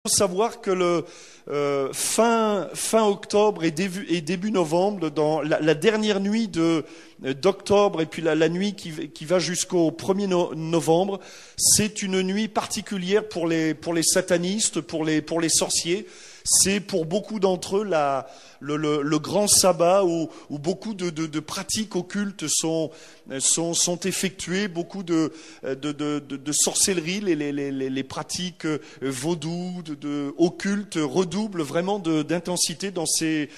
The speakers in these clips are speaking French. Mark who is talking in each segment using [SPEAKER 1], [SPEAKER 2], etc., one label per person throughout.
[SPEAKER 1] Il faut savoir que le fin octobre et début novembre, dans la dernière nuit d'octobre et puis la nuit qui va jusqu'au 1er novembre, c'est une nuit particulière pour les satanistes, pour les sorciers. C'est pour beaucoup d'entre eux le grand sabbat où beaucoup de pratiques occultes sont effectuées, beaucoup de sorcellerie, les pratiques vaudou, occultes redoublent vraiment d'intensité dans ces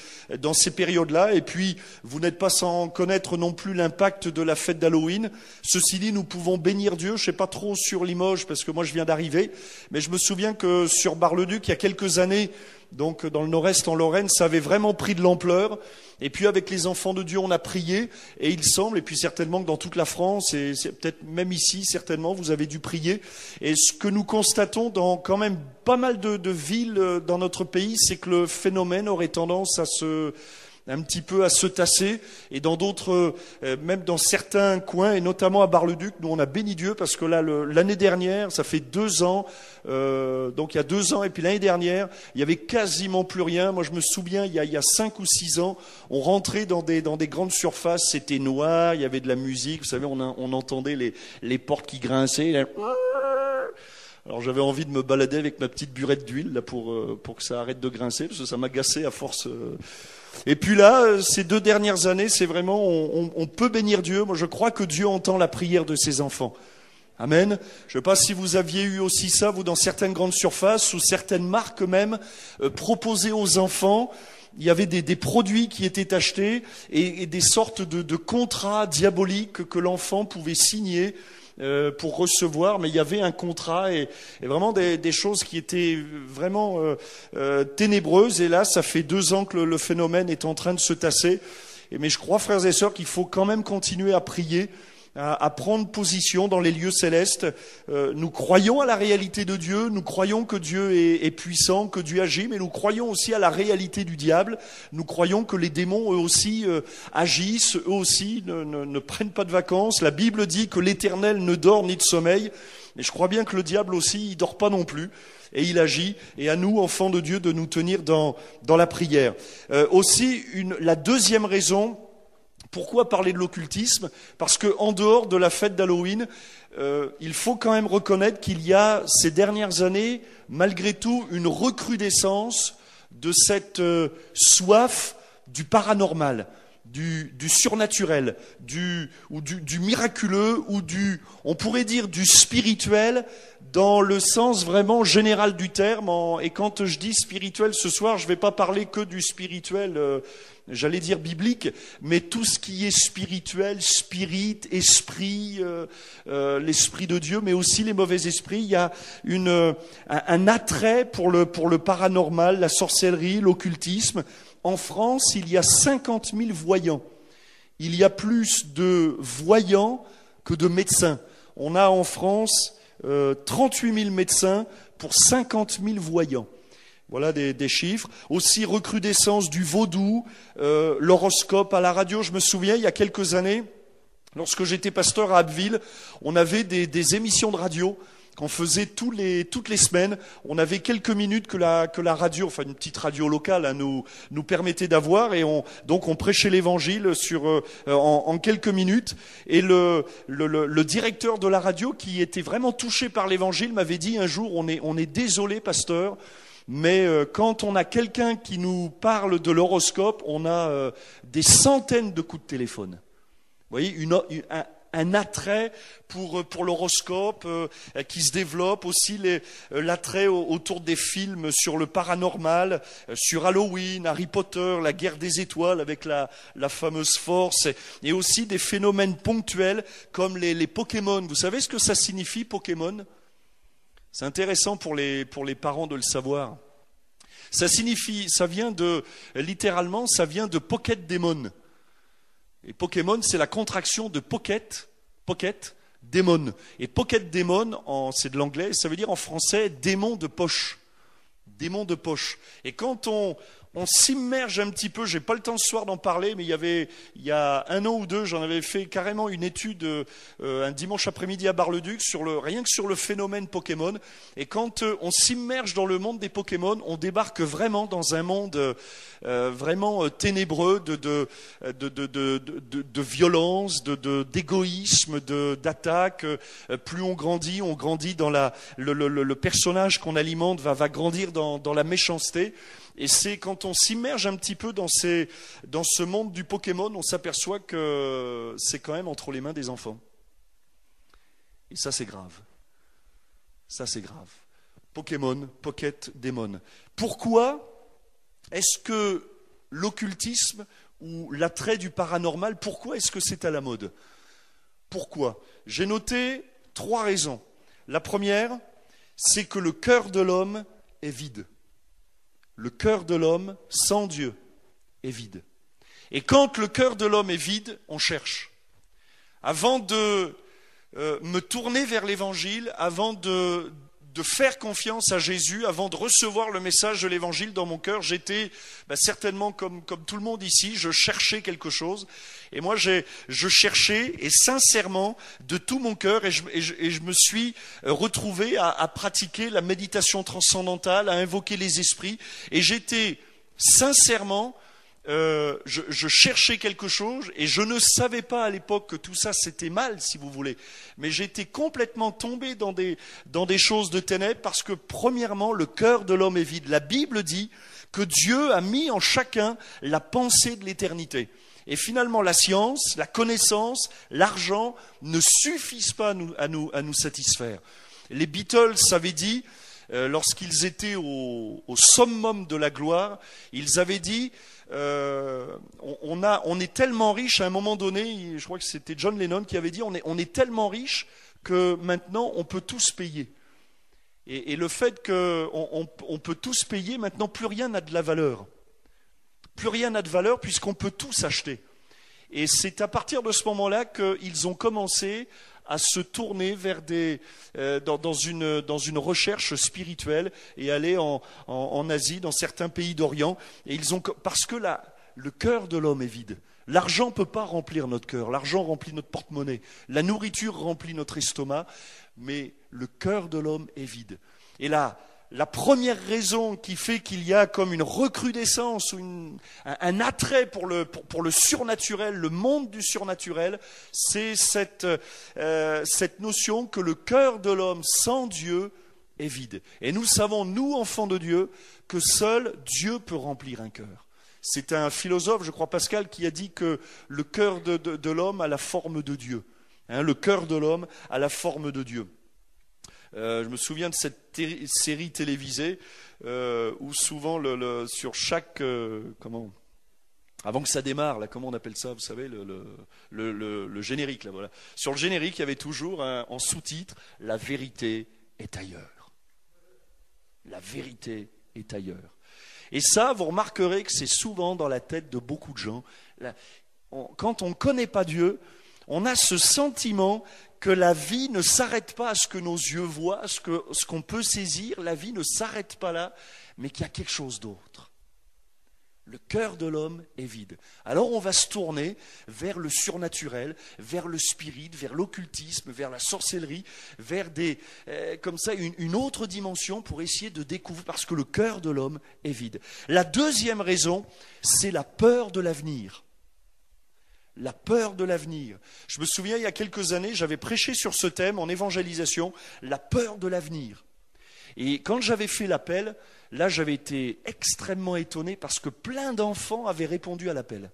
[SPEAKER 1] périodes-là. Et puis, vous n'êtes pas sans connaître non plus l'impact de la fête d'Halloween. Ceci dit, nous pouvons bénir Dieu. Je sais pas trop sur Limoges parce que moi je viens d'arriver, mais je me souviens que sur Bar-le-Duc, il y a quelques années, donc dans le nord-est en Lorraine, ça avait vraiment pris de l'ampleur. Et puis avec les enfants de Dieu, on a prié. Et il semble, et puis certainement que dans toute la France, et c'est peut-être même ici, certainement, vous avez dû prier. Et ce que nous constatons dans quand même pas mal de villes dans notre pays, c'est que le phénomène aurait tendance un petit peu à se tasser, et dans d'autres, même dans certains coins, et notamment à Bar-le-Duc, nous on a béni Dieu parce que là, l'année dernière, ça fait 2 ans, donc il y a 2 ans, et puis l'année dernière, il y avait quasiment plus rien. Moi je me souviens, il y a 5 ou 6 ans, on rentrait dans des grandes surfaces, c'était noir, il y avait de la musique, vous savez, on entendait les portes qui grinçaient. Alors j'avais envie de me balader avec ma petite burette d'huile là pour que ça arrête de grincer, parce que ça m'agaçait à force. Et puis là, ces 2 dernières années, c'est vraiment, on peut bénir Dieu. Moi, je crois que Dieu entend la prière de ses enfants. Amen. Je ne sais pas si vous aviez eu aussi ça, vous, dans certaines grandes surfaces ou certaines marques même, proposées aux enfants. Il y avait des produits qui étaient achetés et des sortes de contrats diaboliques que l'enfant pouvait signer pour recevoir, mais il y avait un contrat et vraiment des choses qui étaient vraiment ténébreuses. Et là, ça fait 2 ans que le phénomène est en train de se tasser. Mais je crois, frères et sœurs, qu'il faut quand même continuer à prier, à prendre position dans les lieux célestes. Nous croyons à la réalité de Dieu, nous croyons que Dieu est puissant, que Dieu agit, mais nous croyons aussi à la réalité du diable. Nous croyons que les démons, eux aussi, agissent, eux aussi ne prennent pas de vacances. La Bible dit que l'Éternel ne dort ni de sommeil, mais je crois bien que le diable aussi, il dort pas non plus. Et il agit, et à nous, enfants de Dieu, de nous tenir dans la prière. Aussi, la deuxième raison. Pourquoi parler de l'occultisme? Parce que en dehors de la fête d'Halloween, il faut quand même reconnaître qu'il y a ces dernières années, malgré tout, une recrudescence de cette soif du paranormal, du surnaturel, du miraculeux, ou on pourrait dire du spirituel, dans le sens vraiment général du terme. Et quand je dis spirituel ce soir, je ne vais pas parler que du spirituel, j'allais dire biblique, mais tout ce qui est spirituel, spirit, esprit, l'esprit de Dieu, mais aussi les mauvais esprits. Il y a un attrait pour le paranormal, la sorcellerie, l'occultisme. En France, il y a 50 000 voyants. Il y a plus de voyants que de médecins. On a en France 38 000 médecins pour 50 000 voyants. Voilà des chiffres. Aussi recrudescence du vaudou, l'horoscope à la radio. Je me souviens, il y a quelques années, lorsque j'étais pasteur à Abbeville, on avait des émissions de radio qu'on faisait toutes les semaines. On avait quelques minutes que la radio, enfin une petite radio locale, nous permettait d'avoir, et donc on prêchait l'évangile en quelques minutes. Et le directeur de la radio, qui était vraiment touché par l'évangile, m'avait dit un jour: on est désolé, pasteur, mais quand on a quelqu'un qui nous parle de l'horoscope, on a des centaines de coups de téléphone. Vous voyez, un attrait pour l'horoscope qui se développe, aussi l'attrait autour des films sur le paranormal, sur Halloween, Harry Potter, la guerre des étoiles avec la fameuse force, et aussi des phénomènes ponctuels comme les Pokémon. Vous savez ce que ça signifie, Pokémon? C'est intéressant pour les parents de le savoir. Littéralement, ça vient de Pocket Demon. Et Pokémon, c'est la contraction de Pocket, Démon. Et Pocket Demon, c'est de l'anglais, ça veut dire en français démon de poche. Démon de poche. Et quand on s'immerge un petit peu, j'ai pas le temps ce soir d'en parler, mais il y a 1 an ou 2, j'en avais fait carrément une étude un dimanche après-midi à Bar-le-Duc rien que sur le phénomène Pokémon. Et quand on s'immerge dans le monde des Pokémon, on débarque vraiment dans un monde vraiment ténébreux de violence, d'égoïsme, d'attaque. Plus on grandit dans le personnage qu'on alimente va grandir dans la méchanceté. Et c'est quand on s'immerge un petit peu dans ce monde du Pokémon, on s'aperçoit que c'est quand même entre les mains des enfants. Et ça, c'est grave. Ça, c'est grave. Pokémon, Pocket Démon. Pourquoi est-ce que l'occultisme ou l'attrait du paranormal, pourquoi est-ce que c'est à la mode? Pourquoi? J'ai noté 3 raisons. La première, c'est que le cœur de l'homme est vide. Le cœur de l'homme, sans Dieu, est vide. Et quand le cœur de l'homme est vide, on cherche. Avant de me tourner vers l'Évangile, avant de faire confiance à Jésus, avant de recevoir le message de l'Évangile dans mon cœur, j'étais certainement comme tout le monde ici, je cherchais quelque chose. Et moi, je cherchais, et sincèrement, de tout mon cœur, et je me suis retrouvé à pratiquer la méditation transcendantale, à invoquer les esprits, et j'étais sincèrement... je cherchais quelque chose et je ne savais pas à l'époque que tout ça c'était mal, si vous voulez. Mais j'étais complètement tombé dans des choses de ténèbres parce que premièrement, le cœur de l'homme est vide. La Bible dit que Dieu a mis en chacun la pensée de l'éternité. Et finalement, la science, la connaissance, l'argent ne suffisent pas à nous satisfaire. Les Beatles avaient dit, lorsqu'ils étaient au summum de la gloire, ils avaient dit on est tellement riche, à un moment donné, je crois que c'était John Lennon qui avait dit, on est tellement riche que maintenant on peut tous payer. Et le fait qu'on peut tous payer, maintenant plus rien n'a de la valeur. Plus rien n'a de valeur puisqu'on peut tous acheter. Et c'est à partir de ce moment-là qu'ils ont commencé à se tourner vers dans une recherche spirituelle et aller en Asie, dans certains pays d'Orient. Et parce que le cœur de l'homme est vide. L'argent ne peut pas remplir notre cœur. L'argent remplit notre porte-monnaie. La nourriture remplit notre estomac. Mais le cœur de l'homme est vide. Et là, la première raison qui fait qu'il y a comme une recrudescence ou un attrait pour le surnaturel, le monde du surnaturel, c'est cette notion que le cœur de l'homme sans Dieu est vide. Et nous savons, nous, enfants de Dieu, que seul Dieu peut remplir un cœur. C'est un philosophe, je crois Pascal, qui a dit que le cœur de l'homme a la forme de Dieu. Le cœur de l'homme a la forme de Dieu. Je me souviens de cette série télévisée où souvent sur chaque avant que ça démarre, là, comment on appelle ça, vous savez, le générique, là, voilà. Sur le générique, il y avait toujours en sous-titre « La vérité est ailleurs ». La vérité est ailleurs. Et ça, vous remarquerez que c'est souvent dans la tête de beaucoup de gens. Quand on ne connaît pas Dieu, on a ce sentiment que la vie ne s'arrête pas à ce que nos yeux voient, à ce qu'on peut saisir. La vie ne s'arrête pas là, mais qu'il y a quelque chose d'autre. Le cœur de l'homme est vide. Alors on va se tourner vers le surnaturel, vers le spirit, vers l'occultisme, vers la sorcellerie, vers comme ça une autre dimension pour essayer de découvrir, parce que le cœur de l'homme est vide. La deuxième raison, c'est la peur de l'avenir. La peur de l'avenir. Je me souviens, il y a quelques années, j'avais prêché sur ce thème en évangélisation, la peur de l'avenir. Et quand j'avais fait l'appel, là, j'avais été extrêmement étonné parce que plein d'enfants avaient répondu à l'appel.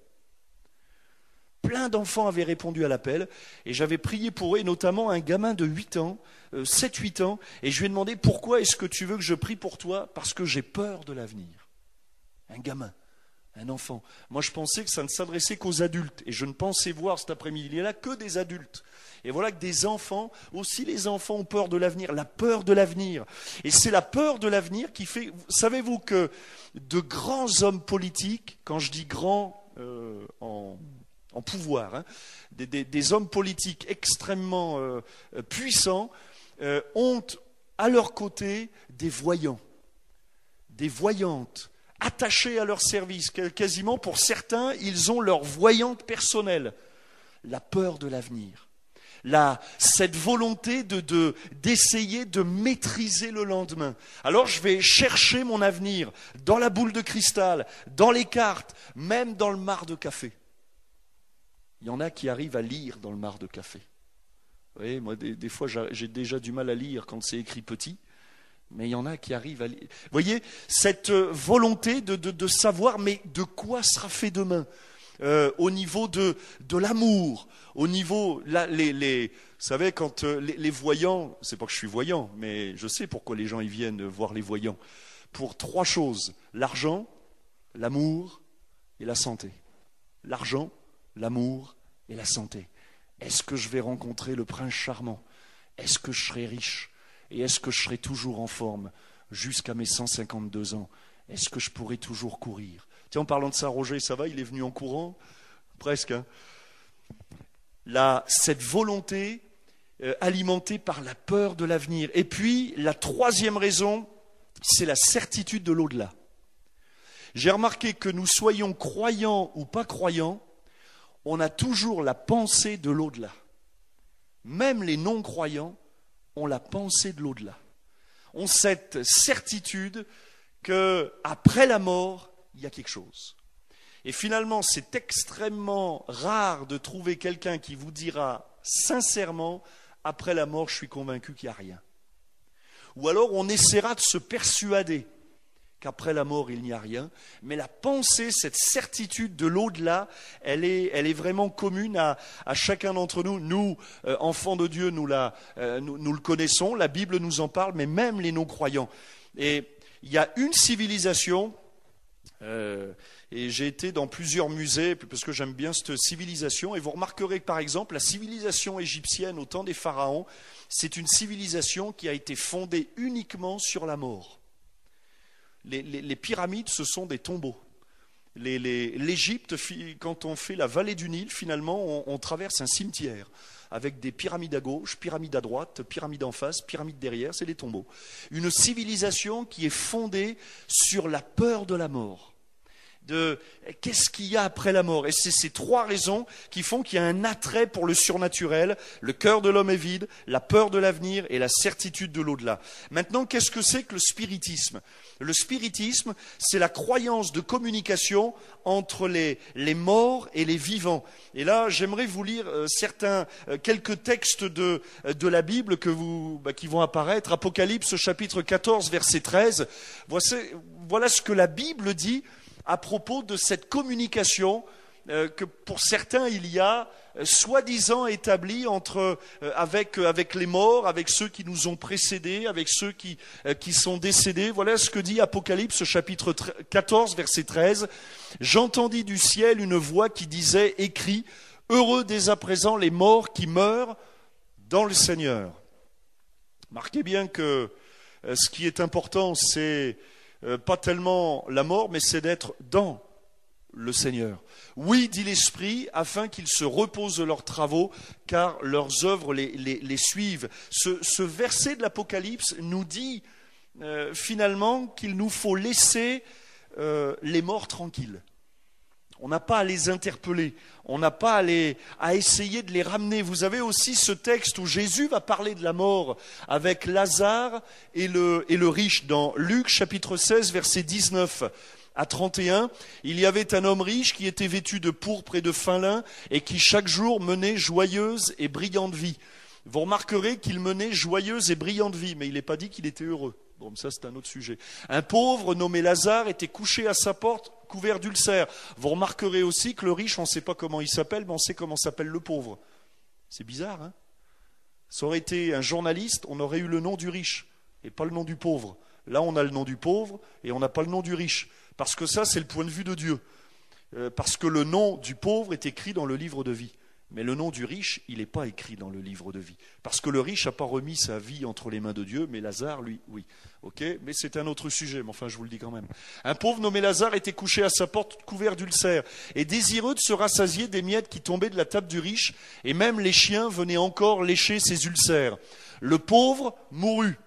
[SPEAKER 1] Plein d'enfants avaient répondu à l'appel et j'avais prié pour eux, et notamment un gamin de 8 ans, 7-8 ans, et je lui ai demandé « Pourquoi est-ce que tu veux que je prie pour toi ?» Parce que j'ai peur de l'avenir. Un gamin. Un enfant. Moi, je pensais que ça ne s'adressait qu'aux adultes. Et je ne pensais voir cet après-midi-là que des adultes. Et voilà que des enfants, aussi les enfants ont peur de l'avenir. La peur de l'avenir. Et c'est la peur de l'avenir qui fait... Savez-vous que de grands hommes politiques, quand je dis grands en pouvoir, des hommes politiques extrêmement puissants, ont à leur côté des voyants, des voyantes, attachés à leur service. Quasiment pour certains, ils ont leur voyante personnelle. La peur de l'avenir. Cette volonté d'essayer de maîtriser le lendemain. Alors je vais chercher mon avenir dans la boule de cristal, dans les cartes, même dans le marc de café. Il y en a qui arrivent à lire dans le marc de café. Vous voyez, moi des fois j'ai déjà du mal à lire quand c'est écrit petit, mais il y en a qui arrivent à lire. Vous voyez, cette volonté de savoir, mais de quoi sera fait demain ? Au niveau de l'amour, au niveau, vous savez, quand les voyants, c'est pas que je suis voyant, mais je sais pourquoi les gens ils viennent voir les voyants, pour 3 choses, l'argent, l'amour et la santé. L'argent, l'amour et la santé. Est-ce que je vais rencontrer le prince charmant? Est-ce que je serai riche? Et est-ce que je serai toujours en forme jusqu'à mes 152 ans? Est-ce que je pourrai toujours courir? Tiens, en parlant de ça, Roger, ça va? Il est venu en courant? Presque. Hein. Cette volonté alimentée par la peur de l'avenir. Et puis, la 3e raison, c'est la certitude de l'au-delà. J'ai remarqué que nous soyons croyants ou pas croyants, on a toujours la pensée de l'au-delà. Même les non-croyants ont la pensée de l'au-delà. Ont cette certitude qu'après la mort, il y a quelque chose. Et finalement, c'est extrêmement rare de trouver quelqu'un qui vous dira sincèrement, après la mort, je suis convaincu qu'il n'y a rien. Ou alors, on essaiera de se persuader qu'après la mort, il n'y a rien. Mais la pensée, cette certitude de l'au-delà, elle est vraiment commune à chacun d'entre nous. Nous, enfants de Dieu, nous le connaissons, la Bible nous en parle, mais même les non-croyants. Et il y a une civilisation... et j'ai été dans plusieurs musées parce que j'aime bien cette civilisation, et vous remarquerez que par exemple la civilisation égyptienne au temps des pharaons, c'est une civilisation qui a été fondée uniquement sur la mort. Les pyramides, ce sont des tombeaux. L'Égypte, quand on fait la vallée du Nil, finalement on traverse un cimetière avec des pyramides à gauche, pyramides à droite, pyramides en face, pyramides derrière, c'est des tombeaux. Une civilisation qui est fondée sur la peur de la mort. Qu'est-ce qu'il y a après la mort? Et c'est ces 3 raisons qui font qu'il y a un attrait pour le surnaturel. Le cœur de l'homme est vide, la peur de l'avenir et la certitude de l'au-delà. Maintenant, qu'est-ce que c'est que le spiritisme? Le spiritisme, c'est la croyance de communication entre les morts et les vivants. Et là, j'aimerais vous lire quelques textes de la Bible qui vont apparaître. Apocalypse chapitre 14, verset 13. Voilà ce que la Bible dit à propos de cette communication que pour certains il y a soi-disant établie avec les morts, avec ceux qui nous ont précédés, avec ceux qui sont décédés. Voilà ce que dit Apocalypse chapitre 14 verset 13. J'entendis du ciel une voix qui disait, écrit, heureux dès à présent les morts qui meurent dans le Seigneur. Marquez bien que ce qui est important, c'est pas tellement la mort, mais c'est d'être dans le Seigneur. Oui, dit l'Esprit, afin qu'ils se reposent de leurs travaux, car leurs œuvres les suivent. Ce verset de l'Apocalypse nous dit finalement qu'il nous faut laisser les morts tranquilles. On n'a pas à les interpeller, on n'a pas à essayer de les ramener. Vous avez aussi ce texte où Jésus va parler de la mort avec Lazare et le riche dans Luc chapitre 16 verset 19 à 31. Il y avait un homme riche qui était vêtu de pourpre et de fin lin et qui chaque jour menait joyeuse et brillante vie. Vous remarquerez qu'il menait joyeuse et brillante vie, mais il n'est pas dit qu'il était heureux. Bon, ça c'est un autre sujet. Un pauvre nommé Lazare était couché à sa porte, couvert d'ulcères. Vous remarquerez aussi que le riche, on ne sait pas comment il s'appelle, mais on sait comment s'appelle le pauvre. C'est bizarre, hein? Ça aurait été un journaliste, on aurait eu le nom du riche et pas le nom du pauvre. Là, on a le nom du pauvre et on n'a pas le nom du riche. Parce que ça, c'est le point de vue de Dieu. Parce que le nom du pauvre est écrit dans le livre de vie. Mais le nom du riche, il n'est pas écrit dans le livre de vie. Parce que le riche n'a pas remis sa vie entre les mains de Dieu, mais Lazare, lui, oui. Ok, mais c'est un autre sujet, mais enfin je vous le dis quand même. Un pauvre nommé Lazare était couché à sa porte couvert d'ulcères, et désireux de se rassasier des miettes qui tombaient de la table du riche, et même les chiens venaient encore lécher ses ulcères. Le pauvre mourut,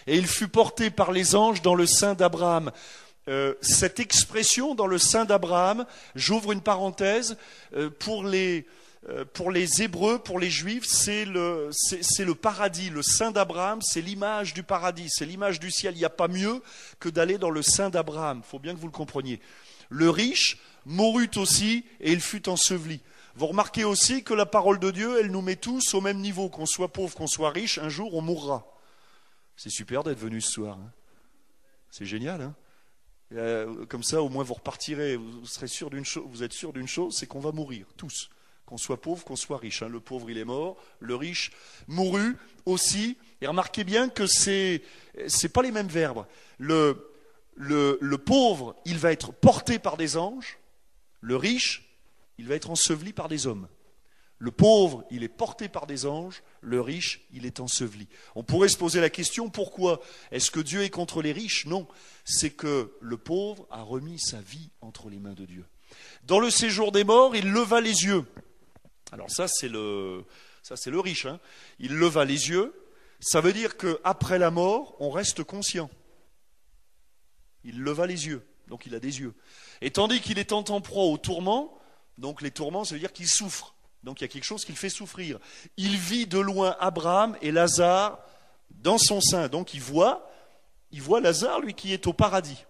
[SPEAKER 1] et il fut porté par les anges dans le sein d'Abraham. cette expression dans le sein d'Abraham, j'ouvre une parenthèse, pour les Hébreux, pour les Juifs, c'est le paradis. Le sein d'Abraham, c'est l'image du paradis, c'est l'image du ciel. Il n'y a pas mieux que d'aller dans le sein d'Abraham. Il faut bien que vous le compreniez. Le riche mourut aussi et il fut enseveli. Vous remarquez aussi que la parole de Dieu, elle nous met tous au même niveau. Qu'on soit pauvre, qu'on soit riche, un jour on mourra. C'est super d'être venu ce soir. Hein. C'est génial. Hein. Comme ça, au moins vous repartirez. Vous serez sûr d'une chose. Vous êtes sûr d'une chose, c'est qu'on va mourir tous. Qu'on soit pauvre, qu'on soit riche. Hein. Le pauvre, il est mort. Le riche mourut aussi. Et remarquez bien que c'est pas les mêmes verbes. Le pauvre, il va être porté par des anges. Le riche, il va être enseveli par des hommes. Le pauvre, il est porté par des anges. Le riche, il est enseveli. On pourrait se poser la question, pourquoi? Est-ce que Dieu est contre les riches? Non. C'est que le pauvre a remis sa vie entre les mains de Dieu. Dans le séjour des morts, il leva les yeux. Alors ça, c'est le riche. Hein. Il leva les yeux. Ça veut dire qu'après la mort, on reste conscient. Il leva les yeux. Donc il a des yeux. Et tandis qu'il est en proie au tourment, donc les tourments, ça veut dire qu'il souffre. Donc il y a quelque chose qui le fait souffrir. Il vit de loin Abraham et Lazare dans son sein. Donc il voit Lazare, lui, qui est au paradis.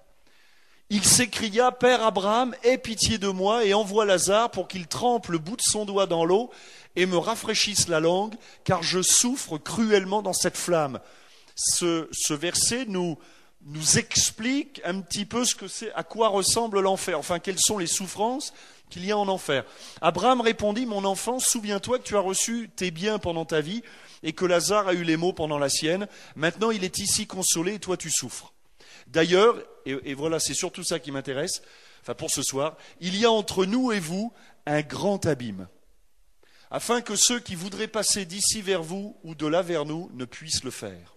[SPEAKER 1] Il s'écria, Père Abraham, aie pitié de moi et envoie Lazare pour qu'il trempe le bout de son doigt dans l'eau et me rafraîchisse la langue, car je souffre cruellement dans cette flamme. Ce verset nous explique un petit peu ce que c'est, à quoi ressemble l'enfer. Enfin, quelles sont les souffrances qu'il y a en enfer. Abraham répondit, mon enfant, souviens-toi que tu as reçu tes biens pendant ta vie et que Lazare a eu les maux pendant la sienne. Maintenant, il est ici consolé et toi, tu souffres. D'ailleurs, et voilà, c'est surtout ça qui m'intéresse, enfin pour ce soir, il y a entre nous et vous un grand abîme, afin que ceux qui voudraient passer d'ici vers vous ou de là vers nous ne puissent le faire.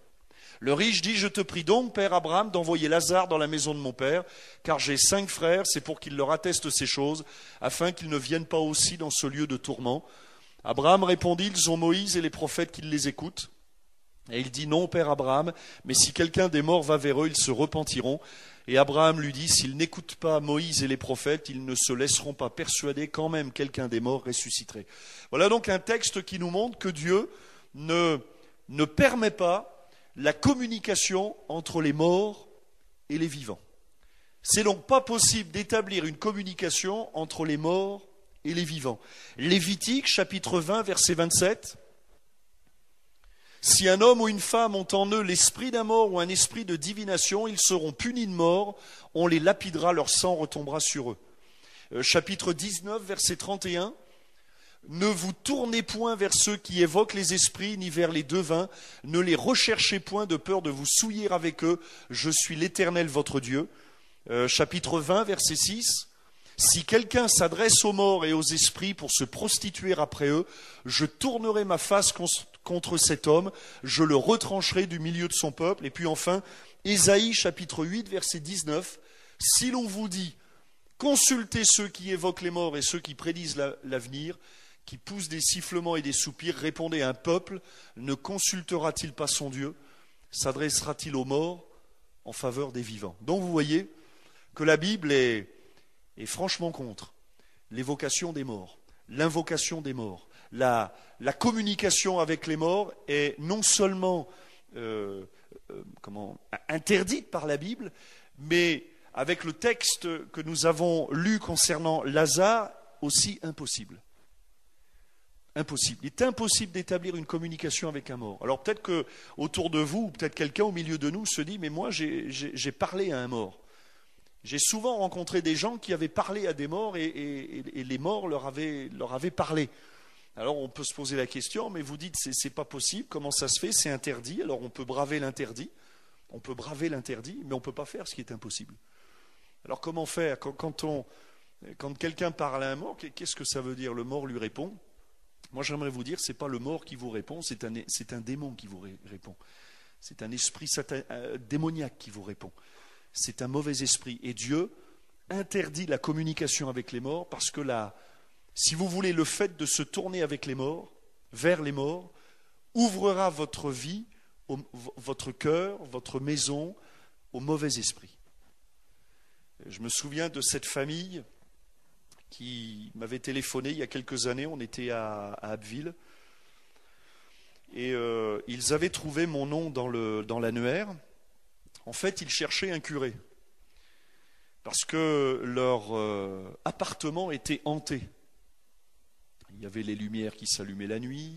[SPEAKER 1] Le riche dit, je te prie donc, Père Abraham, d'envoyer Lazare dans la maison de mon père, car j'ai 5 frères, c'est pour qu'il leur atteste ces choses, afin qu'ils ne viennent pas aussi dans ce lieu de tourment. Abraham répondit, ils ont Moïse et les prophètes qui les écoutent. Et il dit, non, Père Abraham, mais si quelqu'un des morts va vers eux, ils se repentiront. Et Abraham lui dit, s'ils n'écoutent pas Moïse et les prophètes, ils ne se laisseront pas persuader quand même quelqu'un des morts ressusciterait. Voilà donc un texte qui nous montre que Dieu ne permet pas la communication entre les morts et les vivants. C'est donc pas possible d'établir une communication entre les morts et les vivants. Lévitique, chapitre 20, verset 27. Si un homme ou une femme ont en eux l'esprit d'un mort ou un esprit de divination, ils seront punis de mort, on les lapidera, leur sang retombera sur eux. Chapitre 19, verset 31. Ne vous tournez point vers ceux qui évoquent les esprits, ni vers les devins. Ne les recherchez point de peur de vous souiller avec eux. Je suis l'Éternel votre Dieu. Chapitre 20, verset 6. Si quelqu'un s'adresse aux morts et aux esprits pour se prostituer après eux, je tournerai ma face contre cet homme. Je le retrancherai du milieu de son peuple. Et puis enfin, Ésaïe, chapitre 8, verset 19. Si l'on vous dit, consultez ceux qui évoquent les morts et ceux qui prédisent l'avenir, qui pousse des sifflements et des soupirs, répondez à un peuple, ne consultera-t-il pas son Dieu? S'adressera-t-il aux morts en faveur des vivants? Donc vous voyez que la Bible est franchement contre l'évocation des morts, l'invocation des morts. La communication avec les morts est non seulement interdite par la Bible, mais avec le texte que nous avons lu concernant Lazare, aussi impossible. Impossible. Il est impossible d'établir une communication avec un mort. Alors peut-être que autour de vous, peut-être quelqu'un au milieu de nous se dit, mais moi j'ai parlé à un mort. J'ai souvent rencontré des gens qui avaient parlé à des morts et les morts leur avaient parlé. Alors on peut se poser la question, mais vous dites c'est pas possible, comment ça se fait, c'est interdit. Alors on peut braver l'interdit, mais on ne peut pas faire ce qui est impossible. Alors comment faire quand quelqu'un parle à un mort, qu'est-ce que ça veut dire? Le mort lui répond. Moi, j'aimerais vous dire, ce n'est pas le mort qui vous répond, c'est un démon qui vous répond. C'est un esprit démoniaque qui vous répond. C'est un mauvais esprit. Et Dieu interdit la communication avec les morts parce que si vous voulez, le fait de se tourner avec les morts, vers les morts, ouvrira votre vie, votre cœur, votre maison au mauvais esprit. Je me souviens de cette famille qui m'avait téléphoné il y a quelques années. On était à Abbeville. Et ils avaient trouvé mon nom dans l'annuaire. En fait, ils cherchaient un curé. Parce que leur appartement était hanté. Il y avait les lumières qui s'allumaient la nuit,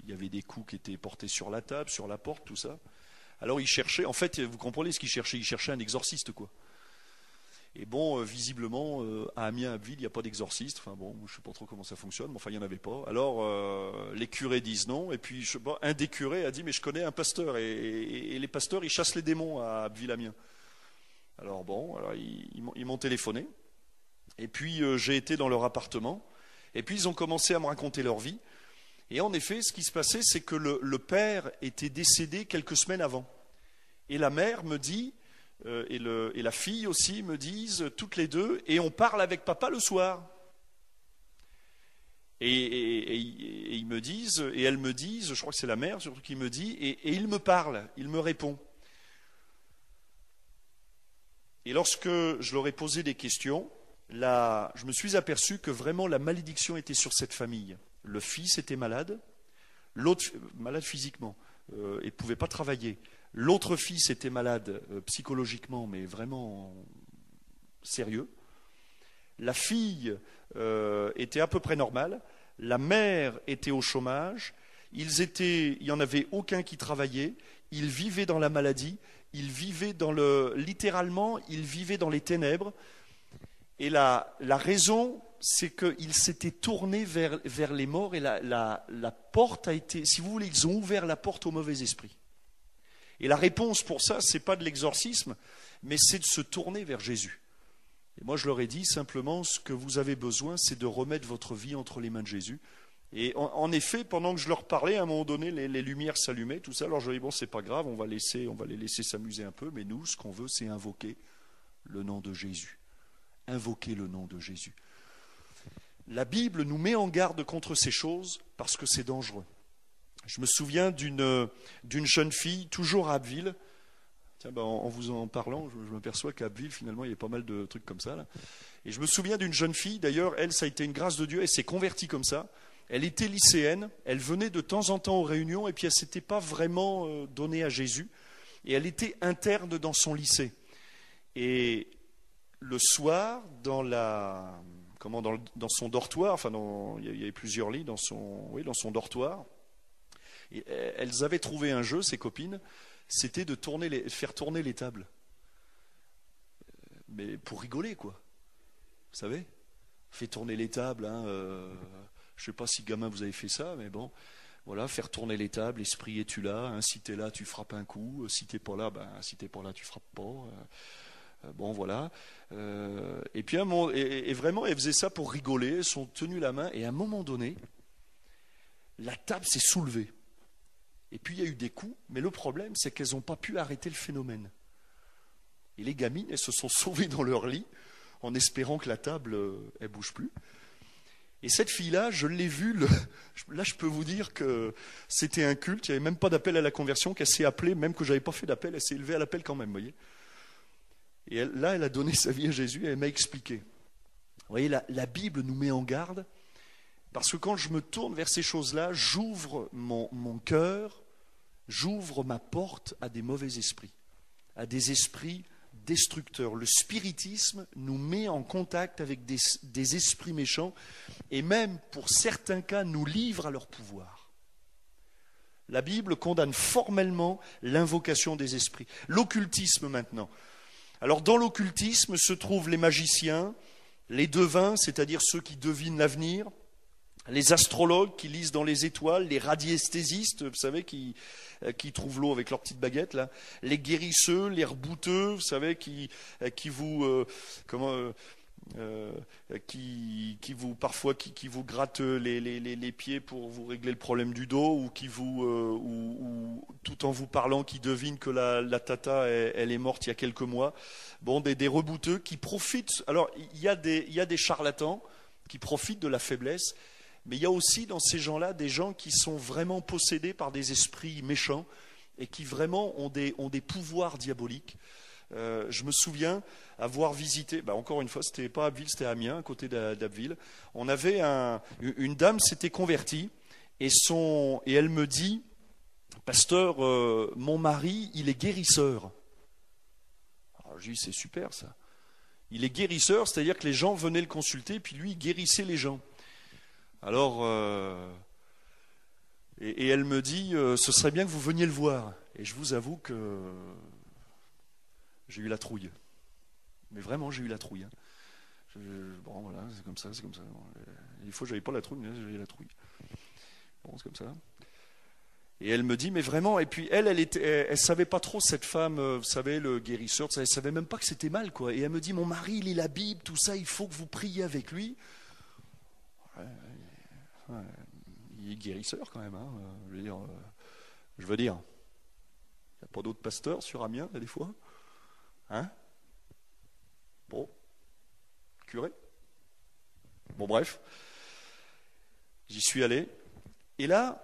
[SPEAKER 1] il y avait des coups qui étaient portés sur la table, sur la porte, tout ça. Alors ils cherchaient, en fait, vous comprenez ce qu'ils cherchaient? Ils cherchaient un exorciste, quoi. Et bon, visiblement, à Amiens, à Abbeville, il n'y a pas d'exorciste. Enfin bon, je ne sais pas trop comment ça fonctionne, mais enfin, il n'y en avait pas. Alors, les curés disent non, et puis un des curés a dit, mais je connais un pasteur, et les pasteurs, ils chassent les démons à Abbeville-Amiens. Alors bon, alors ils m'ont téléphoné, et puis j'ai été dans leur appartement, et puis ils ont commencé à me raconter leur vie. Et en effet, ce qui se passait, c'est que le père était décédé quelques semaines avant. Et la mère me dit, et la fille aussi me disent, toutes les deux, et on parle avec papa le soir. Et ils me disent, et elles me disent, je crois que c'est la mère surtout qui me dit, et il me parle, il me répond. Et lorsque je leur ai posé des questions, là, je me suis aperçu que vraiment la malédiction était sur cette famille. Le fils était malade, l'autre malade physiquement, et ne pouvait pas travailler. L'autre fils était malade psychologiquement, mais vraiment sérieux. La fille était à peu près normale. La mère était au chômage. Il n'y en avait aucun qui travaillait. Ils vivaient dans la maladie. Ils vivaient littéralement, ils vivaient dans les ténèbres. Et la raison, c'est qu'ils s'étaient tournés vers les morts et la porte a été, si vous voulez, ils ont ouvert la porte au mauvais esprit. Et la réponse pour ça, c'est pas de l'exorcisme, mais c'est de se tourner vers Jésus. Et moi, je leur ai dit simplement, ce que vous avez besoin, c'est de remettre votre vie entre les mains de Jésus. Et en effet, pendant que je leur parlais, à un moment donné, les lumières s'allumaient, tout ça. Alors je leur ai dit, bon, c'est pas grave, on va les laisser s'amuser un peu, mais nous, ce qu'on veut, c'est invoquer le nom de Jésus. Invoquer le nom de Jésus. La Bible nous met en garde contre ces choses parce que c'est dangereux. Je me souviens d'une jeune fille, toujours à Abbeville. Tiens, en vous en parlant, je m'aperçois qu'à Abbeville, finalement, il y a pas mal de trucs comme ça, là. Et je me souviens d'une jeune fille, d'ailleurs, elle, ça a été une grâce de Dieu, elle s'est convertie comme ça. Elle était lycéenne, elle venait de temps en temps aux réunions, et puis elle ne s'était pas vraiment donnée à Jésus. Et elle était interne dans son lycée. Et le soir, dans son dortoir, enfin, il y avait plusieurs lits dans son dortoir, et elles avaient trouvé un jeu, ces copines, c'était de faire tourner les tables. Mais pour rigoler, quoi. Vous savez, fait tourner les tables. Hein, je ne sais pas si gamin vous avez fait ça, mais bon, voilà, faire tourner les tables. Esprit, es-tu là? Hein, si t'es là, tu frappes un coup. Si t'es pas là, si t'es pas là, tu frappes pas. Bon, voilà. Et puis et vraiment, elles faisaient ça pour rigoler. Elles sont tenues la main, et à un moment donné, la table s'est soulevée. Et puis il y a eu des coups, mais le problème, c'est qu'elles n'ont pas pu arrêter le phénomène. Et les gamines, elles se sont sauvées dans leur lit en espérant que la table, elle bouge plus. Et cette fille-là, je l'ai vue, là je peux vous dire que c'était un culte, il n'y avait même pas d'appel à la conversion, qu'elle s'est appelée, même que je n'avais pas fait d'appel, elle s'est élevée à l'appel quand même, vous voyez. Et elle a donné sa vie à Jésus et elle m'a expliqué. Vous voyez, la Bible nous met en garde, parce que quand je me tourne vers ces choses-là, j'ouvre mon cœur, j'ouvre ma porte à des mauvais esprits, à des esprits destructeurs. Le spiritisme nous met en contact avec des esprits méchants et même, pour certains cas, nous livre à leur pouvoir. La Bible condamne formellement l'invocation des esprits. L'occultisme maintenant. Alors dans l'occultisme se trouvent les magiciens, les devins, c'est-à-dire ceux qui devinent l'avenir, les astrologues qui lisent dans les étoiles, les radiesthésistes, vous savez, qui trouvent l'eau avec leur petite baguette, là, les guérisseux, les rebouteux, vous savez, qui vous grattent les pieds pour vous régler le problème du dos, ou qui ou tout en vous parlant, qui devinent que la tata elle est morte il y a quelques mois. Bon, des rebouteux qui profitent. Alors il y a des charlatans qui profitent de la faiblesse. Mais il y a aussi dans ces gens-là des gens qui sont vraiment possédés par des esprits méchants et qui vraiment ont des pouvoirs diaboliques. Je me souviens avoir visité, encore une fois, c'était pas Abbeville, c'était Amiens, à côté d'Abbeville. On avait une dame s'était convertie et elle me dit, pasteur, mon mari, il est guérisseur. Alors je dis, c'est super ça. Il est guérisseur, c'est-à-dire que les gens venaient le consulter, puis lui, il guérissait les gens. Alors, et elle me dit, ce serait bien que vous veniez le voir. Et je vous avoue que j'ai eu la trouille. Mais vraiment, j'ai eu la trouille. Bon, voilà, c'est comme ça. Bon, il faut, j'avais pas la trouille, mais là, j'ai eu la trouille. Bon, c'est comme ça. Et elle me dit, mais vraiment, et puis elle savait pas trop, cette femme, vous savez, le guérisseur, elle savait même pas que c'était mal, quoi. Et elle me dit, mon mari, il lit la Bible, tout ça, il faut que vous priez avec lui. Ouais, il est guérisseur quand même, hein. Je veux dire, il n'y a pas d'autres pasteurs sur Amiens, là, des fois, hein? Bon, curé. Bon, bref, j'y suis allé, et là,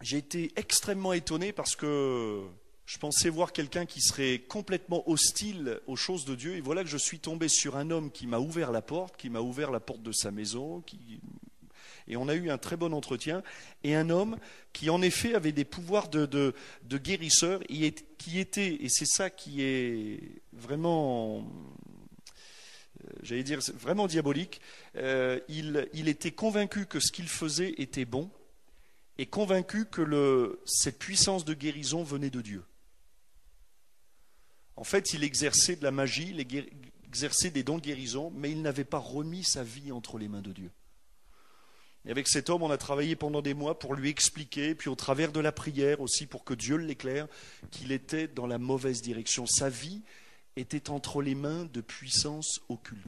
[SPEAKER 1] j'ai été extrêmement étonné parce que je pensais voir quelqu'un qui serait complètement hostile aux choses de Dieu. Et voilà que je suis tombé sur un homme qui m'a ouvert la porte de sa maison. Et on a eu un très bon entretien. Et un homme qui, en effet, avait des pouvoirs de guérisseur, qui était, et c'est ça qui est vraiment, j'allais dire, vraiment diabolique, il était convaincu que ce qu'il faisait était bon, et convaincu que cette puissance de guérison venait de Dieu. En fait, il exerçait de la magie, il exerçait des dons de guérison, mais il n'avait pas remis sa vie entre les mains de Dieu. Et avec cet homme, on a travaillé pendant des mois pour lui expliquer, puis au travers de la prière aussi, pour que Dieu l'éclaire, qu'il était dans la mauvaise direction. Sa vie était entre les mains de puissances occultes.